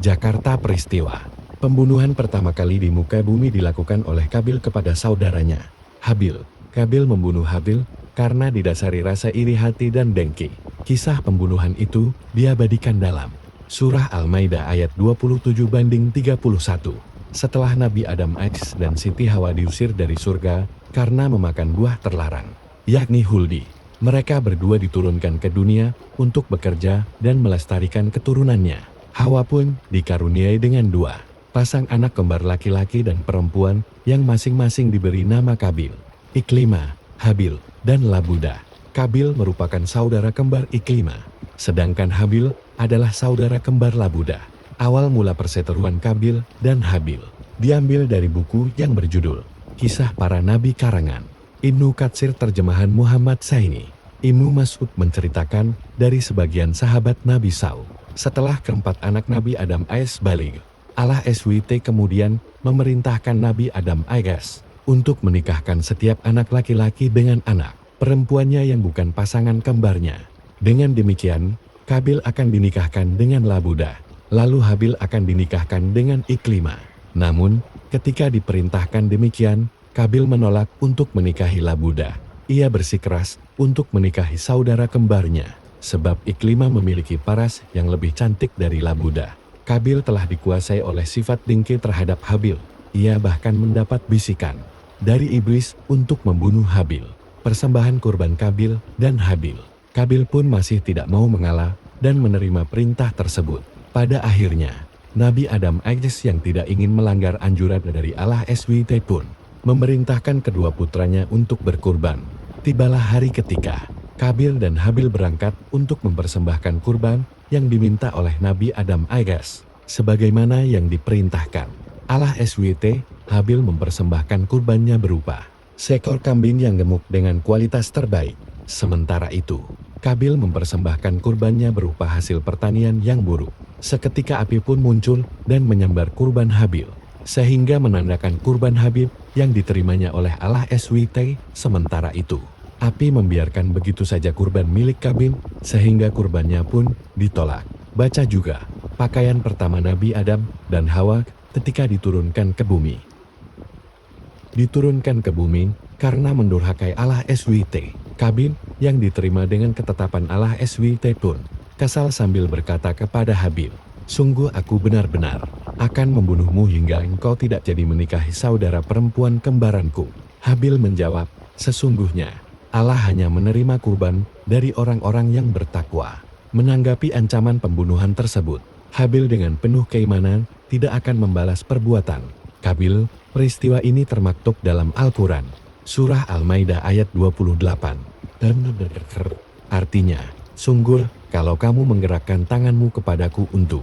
Jakarta Peristiwa. Pembunuhan pertama kali di muka bumi dilakukan oleh Kabil kepada saudaranya, Habil. Kabil membunuh Habil karena didasari rasa iri hati dan dengki. Kisah pembunuhan itu diabadikan dalam Surah Al-Maidah ayat 27-31. Setelah Nabi Adam AS dan Siti Hawa diusir dari surga karena memakan buah terlarang, yakni huldi, mereka berdua diturunkan ke dunia untuk bekerja dan melestarikan keturunannya. Hawa pun dikaruniai dengan dua pasang anak kembar laki-laki dan perempuan yang masing-masing diberi nama Kabil, Iklimah, Habil, dan Labuda. Kabil merupakan saudara kembar Iklimah, sedangkan Habil adalah saudara kembar Labuda. Awal mula perseteruan Kabil dan Habil diambil dari buku yang berjudul Kisah Para Nabi karangan Ibnu Katsir terjemahan Muhammad Saini. Ibnu Mas'ud menceritakan dari sebagian sahabat Nabi SAW. Setelah keempat anak Nabi Adam AS balik, Allah SWT kemudian memerintahkan Nabi Adam AS untuk menikahkan setiap anak laki-laki dengan anak perempuannya yang bukan pasangan kembarnya. Dengan demikian, Kabil akan dinikahkan dengan Labuda, lalu Habil akan dinikahkan dengan Iklimah. Namun, ketika diperintahkan demikian, Kabil menolak untuk menikahi Labuda. Ia bersikeras untuk menikahi saudara kembarnya, sebab Iklimah memiliki paras yang lebih cantik dari Labuda. Kabil telah dikuasai oleh sifat dengki terhadap Habil. Ia bahkan mendapat bisikan dari iblis untuk membunuh Habil. Persembahan kurban Kabil dan Habil. Kabil pun masih tidak mau mengalah dan menerima perintah tersebut. Pada akhirnya, Nabi Adam AS yang tidak ingin melanggar anjuran dari Allah SWT pun memerintahkan kedua putranya untuk berkurban. Tibalah hari ketika Kabil dan Habil berangkat untuk mempersembahkan kurban yang diminta oleh Nabi Adam AS. Sebagaimana yang diperintahkan Allah SWT, Habil mempersembahkan kurbannya berupa seekor kambing yang gemuk dengan kualitas terbaik. Sementara itu, Kabil mempersembahkan kurbannya berupa hasil pertanian yang buruk. Seketika api pun muncul dan menyambar kurban Habil, sehingga menandakan kurban Habil yang diterimanya oleh Allah SWT. Sementara itu, api membiarkan begitu saja kurban milik Kabil, sehingga kurbannya pun ditolak. Baca juga pakaian pertama Nabi Adam dan Hawa ketika diturunkan ke bumi. Diturunkan ke bumi karena mendurhakai Allah SWT. Kabil yang diterima dengan ketetapan Allah SWT pun kesal sambil berkata kepada Habil, "Sungguh aku benar-benar akan membunuhmu hingga engkau tidak jadi menikahi saudara perempuan kembaranku." Habil menjawab, "Sesungguhnya Allah hanya menerima kurban dari orang-orang yang bertakwa." Menanggapi ancaman pembunuhan tersebut, Habil dengan penuh keimanan tidak akan membalas perbuatan Kabil. Peristiwa ini termaktub dalam Al-Quran, Surah Al-Maidah ayat 28. Artinya, sungguh kalau kamu menggerakkan tanganmu kepadaku untuk